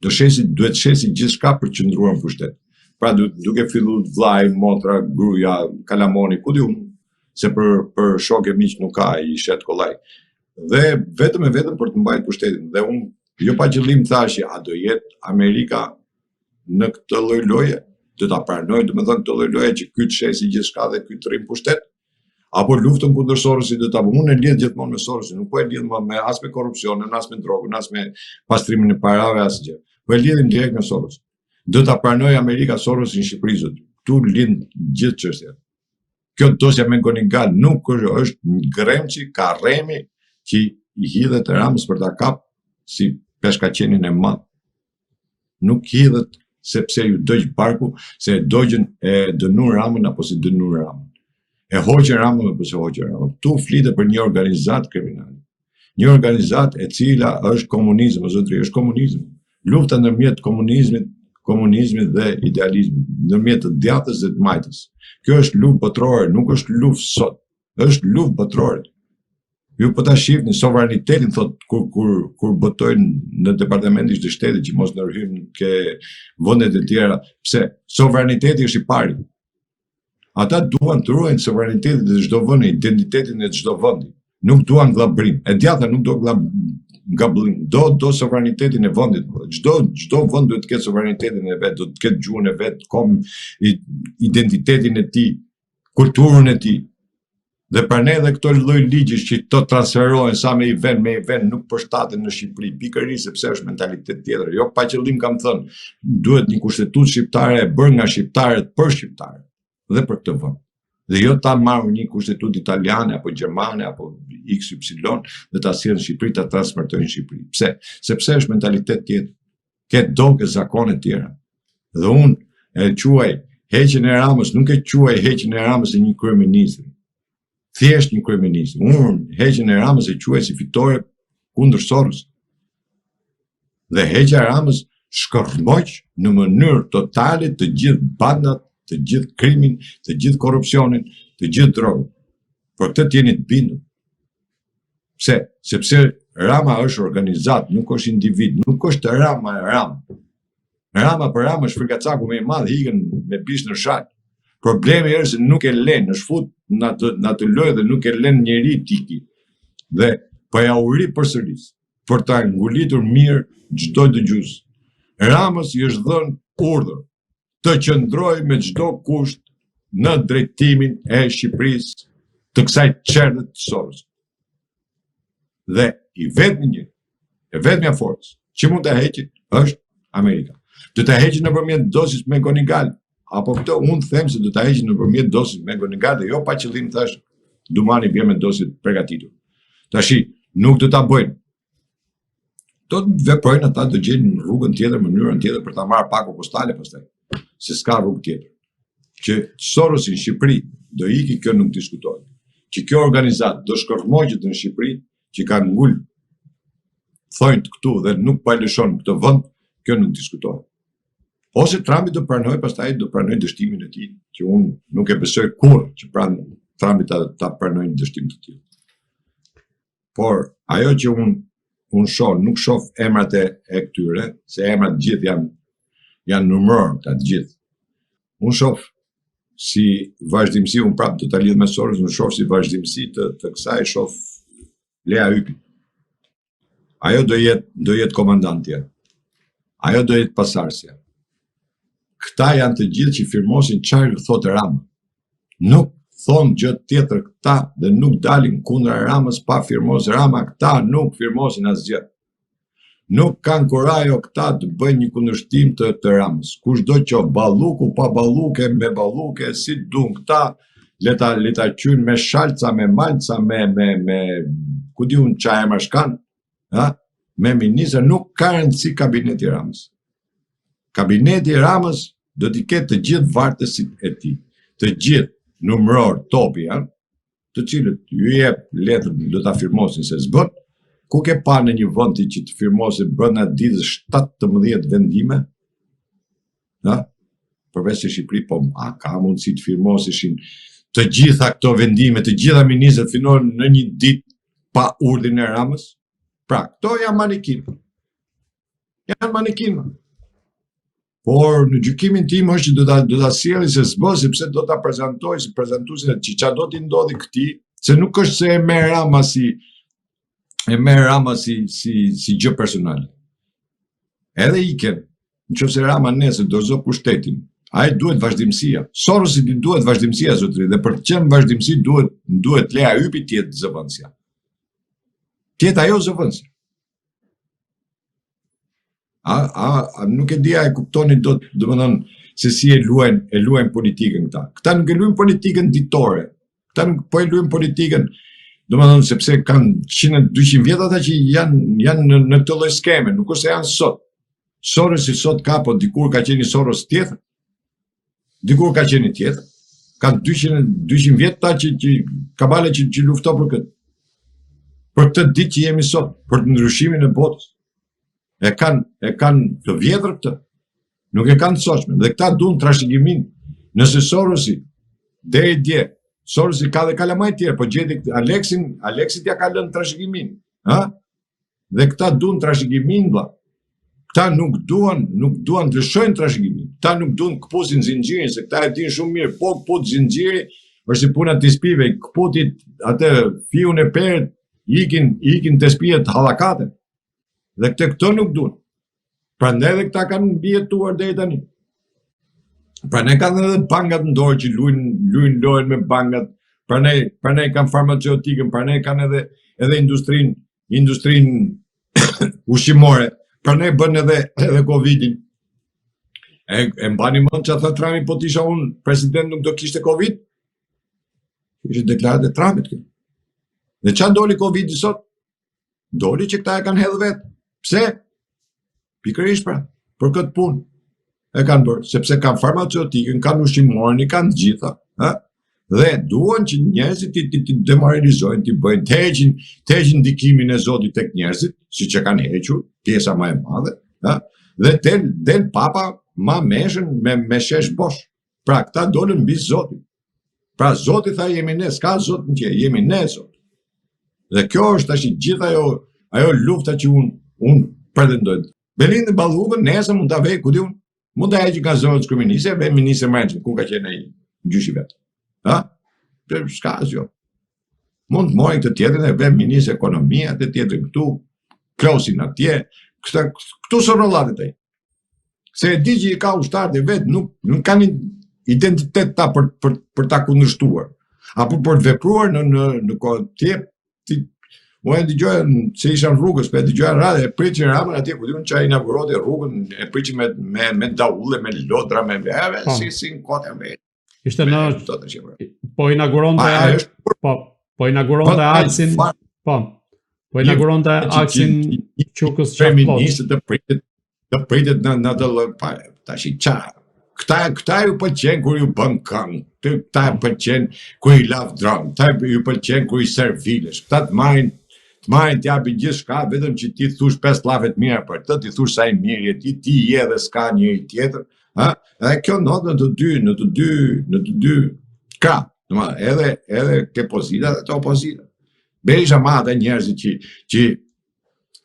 Duhet shesi gjithçka për të qëndruar në pushtet. Pra duke filluar vllai, motra, gruaja, kalamoni, ku diun, se për shok e miq nuk ka, i shet kollaj. Dhe vetëm për të mbajtur pushtetin. Dhe unë jo pa qëllim thashë, a do jetë Amerika në këtë lloj loje? Do ta pranoj, domethënë këtë lloj loje që ky të shesi gjithçka dhe ky të rrim pushtet? Apo luftën kundër Sorosit do ta bëj. Unë e lidh gjithmonë me Sorosin, nuk po e lidh me as me korrupsionin, as me drogën, as me pastrimin e parave, asgjë. Po e lidhim direkt me Sorosin. Do ta pranoj Amerika Sorosin në Shqipëri zot. Ktu lind gjithë çështja. Kjo dosja me Gonigal nuk është Gremçi, Karremi që i hidhet Ramës për ta kap si peshkaqenin e madh. Nuk hidhet sepse ju dëgj barku, se e dogjën e dënuar Ramën apo se dënuar Ramën. E hoqën Ramën apo se hoqën Ramën. Tu flitet për një organizat kriminale. Një organizat e cila është komunizëm, zotëri, është komunizëm. Lufta ndërmjet komunizmit dhe idealizmit, ndërmjet të djathtës dhe të majtës. Kjo është luftë botërore, nuk është luftë sot. Është luftë botërore. Ju po ta shihni sovranitetin, thot, kur botojnë në departamentin e shtetit që mos ndërhyjnë ke vendet e tjera. Pse? Sovraniteti është i pari. Ata duan të ruajnë sovranitetin e çdo vendi, identitetin e çdo vendi. Nuk duan vllabrim. E djatha nuk do ngabëllim. Do sovranitetin e vendit. Çdo vend duhet të ketë sovranitetin e vet, do të ketë gjuhën e vet, identitetin e tij, kulturën e tij. Dhe pranaj edhe këto lloj ligjesh që to transferohen sa me i vend nuk përshtaten në Shqipëri, pikërisht sepse është mentalitet tjetër. Jo pa qëllim kam thënë, duhet një kushtetutë shqiptare e bërë nga shqiptarët për shqiptarët dhe për këtë vend. Dhe jo ta marrë një kushtetutë italiane apo gjermane apo XY dhe ta sjellë në Shqipëri, ta transmetojnë në Shqipëri. Pse? Sepse është mentalitet tjetër. Ke doge zakone tjera. Dhe unë e quaj heqjen e Ramës, nuk e quaj heqjen e Ramës e një kryeministri. Thjesht një kryeminist. Unë heqjen e Ramës e quaj si fitore kundër Soros. Dhe heqja e Ramës shkërmoq në mënyrë totale të gjithë bandat, të gjithë krimin, të gjithë korrupsionin, të gjithë drogën. Por këtë t'jeni të bindur. Pse? Sepse Rama është organizat, nuk është individ, nuk është Rama e Ramë. Rama për Ramë është frikacaku me i madh, hikën me pish në shat. Problemi është se nuk e lën, është fut në atë lojë dhe nuk e lën njeri tiki. Dhe po ja uri përsëris, për ta ngulitur mirë çdo dëgjues. Ramës i është dhënë urdhër të qëndroj me çdo kusht në drejtimin e Shqipërisë të kësaj çerdhe të Soros. Dhe i vetmja forcë që mund ta heqë është Amerika. Do ta heqë nëpërmjet dosjes me Gonigal, apo këto unë them se do ta heqë nëpërmjet dosjes me Gonigal dhe jo pa qëllim thash Dumani bie me dosjet përgatitur. Tashi nuk do ta bëjnë. Do të veprojnë ata, do gjejnë rrugën tjetër, mënyrën tjetër për ta marrë pako postale pastaj. Se s'ka rrugë tjetër. Që Sorosi në Shqipëri do iki, kjo nuk diskutohet. Që kjo organizat do shkërmoqet në Shqipëri, që ka ngul thojnë këtu dhe nuk pa lëshon këtë vend, kjo nuk diskutohet. Ose Trumpi do pranoj, pastaj do pranoj dështimin e tij, që unë nuk e besoj kurrë që Trumpi ta pranojë dështim të tillë. Por ajo që unë shoh, nuk shoh emrat e këtyre, se emrat gjithë janë numëror të gjithë. Unë shoh si vazhdimsi, unë prapë do ta lidh me Soros, unë shoh si vazhdimsi të kësaj, shoh Lea Ypi. Ajo do jetë komandantja. Ajo do jetë pasardhësja. Këta janë të gjithë që firmosin çfarë thotë Rama. Nuk thonë gjë tjetër këta dhe nuk dalin kundër Ramës pa firmos Rama, këta nuk firmosin asgjë. Nuk kanë kurajo këta të bëjnë një kundërshtim të Ramës. Kushdo që balluku pa balluke, me balluke, si dun këta, leta qynë me shalca, me malca, me ku di unë qa emra shkan, me ministër, nuk ka rëndësi kabineti Ramës. Kabineti Ramës do t'i ketë të gjithë vartësit e tij, të gjithë numëror topi, të cilët ju jep letër do ta firmosin se s'bën. Ku ke pa në një vend që të firmose brenda ditës 17 vendime? Përveç se Shqipëri, po ka mundësi të firmoseshin të gjitha këto vendime, të gjitha ministrat finohen në një ditë pa urdhrin e Ramës? Pra, këto janë manikim. Janë manekin. Por në gjykimin tim është që do ta sjellë se s'bë, sepse do ta prezantoj si prezantuese që çfarë do t'i ndodhi këtij, se nuk është se e merr Rama si gjë personale. Edhe iken, nëse Rama nesër do zë pushtetin, ai duhet vazhdimësia. Sorosit i duhet vazhdimësia, zotëri, dhe për të qenë vazhdimësi duhet Lea Ypi të jetë zëvendësja. Të jetë ajo zëvendësja. Nuk e dia e kuptoni dot, domethënë se si e luajn politikën këta. Këta nuk e luajn politikën ditore. Këta nuk po e luajn politikën, domethënë sepse kanë 100-200 vjet ata që janë në këtë lloj skeme, nuk është se janë sot. Sorosi sot ka, po dikur ka qenë Soros tjetër. Dikur ka qenë tjetër. Kanë 200 vjet ta që kabale që lufto për këtë. Për këtë ditë që jemi sot, për të ndryshimin e botës. E kanë të vjetër këtë. Nuk e kanë të sotshme. Dhe këta duan trashëgimin. Nëse Sorosi deri dje, Sorosi ka dhe kalamaj tjerë, po gjeti Aleksit ja ka lënë trashëgimin. Dhe këta duan trashëgimin, vlla. Këta nuk duan të lëshojnë trashëgimin. Këta nuk duan këpusin zinxhirin, se këta e dinë shumë mirë, po këput zinxhiri është si puna të spive, këputit atë fiun e perët, ikin të spijet hallakate. Dhe këto nuk duan. Prandaj edhe këta kanë mbijetuar deri tani. Prandaj kanë edhe bankat në dorë që luajnë lojën me bankat. Prandaj kanë farmaceutikën, prandaj kanë edhe industrinë ushqimore. Prandaj bën edhe Covidin. E mbani mend çfarë tha Trumpi, po t'isha unë president nuk do kishte Covid? Ishte deklaratë e Trumpit kjo. Dhe çfarë doli Covidi sot? Doli që këta e kanë hedhë vetë. Pse? Pikërisht pra, për këtë punë e kanë bërë, sepse kanë farmaceutikën, kanë ushqimorin, i kanë të gjitha, dhe duan që njerëzit të demoralizojnë, të bëjnë të heqin ndikimin e Zotit tek njerëzit, siç e kanë hequr, pjesa më e madhe, dhe del papa ma meshën me shesh bosh. Pra këta dolën mbi Zotin. Pra Zoti tha jemi ne, s'ka Zot në tjerë, jemi ne Zot. Dhe kjo është tash gjithë ajo lufta që unë pretendoj. Belinda Ballukën nesër mund ta vej, ku di unë, mund ta heqë nga zona kryeministre, ve ministër Mërgjën, ku ka qenë ai gjyshi vet. S'ka asgjë. Mund të mori këtë tjetrin e ve ministër ekonomia, të tjetrin këtu, Klosin atje, këtu së rollatet ai. Se e di që i ka ushtarët e vet, nuk kanë identitet ta për ta kundërshtuar. Apo për të vepruar në kohë Unë e dëgjoj se isha në rrugës, po e dëgjoj në radhë, e priqin Ramën atje, ku diun çfarë inauguroi rrugën, e priqin me daulle, me lodra, me si në kote me. Ishte në po inauguronte aksin, po inauguronte aksin Çukës feministë të pritet në atë lloj tash çfarë. Këta ju pëlqen kur ju bën këngë, këta ju pëlqen kur i lav dron, këta ju pëlqen kur i servilesh, këta të marrin t'japi gjithçka, vetëm që ti thush 5 llafe të mira për të, ti thush sa i mirë je ti je dhe s'ka njëri tjetër, Dhe kjo ndodh në të dy ka, edhe ke pozita dhe të opozita. Berisha ma ata njerëzit që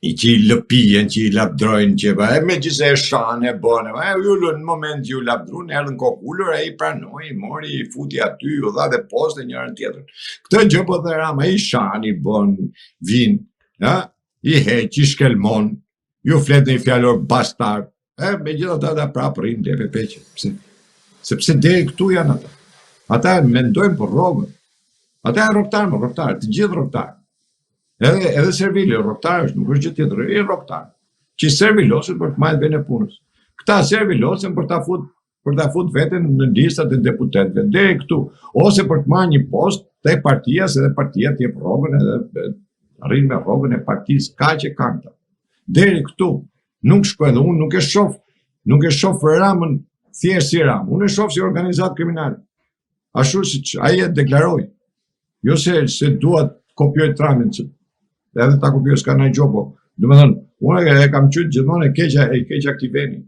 i lëpijen, që i labdrojnë, që me gjithse e shanë, e bëne, ju në moment që ju labdrun, erdhën kokullur, e i pranoj, i mori, i futi aty, ju dha dhe poste njërën tjetër. Këtë gjë po dhe Rama, i shanë, i bënë, vinë, i heq, i shkelmon, ju flet në i fjallor bastard, me gjitha ta da prapë rinë, lepe peqe. Sepse deri këtu janë ata. Ata mendojnë për rrogën. Ata janë rrogtarë, të gjithë rrogtarë. Edhe servili, rrogtarë është, nuk është gjithë tjetër, i rrogtarë. Që servilosin për të majtë vene punës. Këta servilosin për ta fut veten në listat e deputetëve, deri këtu. Ose për të marrë një post te partia, se dhe partia të jep rrogën edhe rrinë me rrogën e partisë, ka që kanë ta. Deri këtu. Nuk shkoj dhe unë nuk e shoh Ramën thjesht si Ramë, unë e shoh si organizatë kriminale. Ashtu siç ai e deklaroi. Jo se duat kopjoj Trumpin, edhe ta kopjoj s'ka ndonjë gjë, po. Domethënë, unë e kam qytë gjithmonë e keqja këtij veni.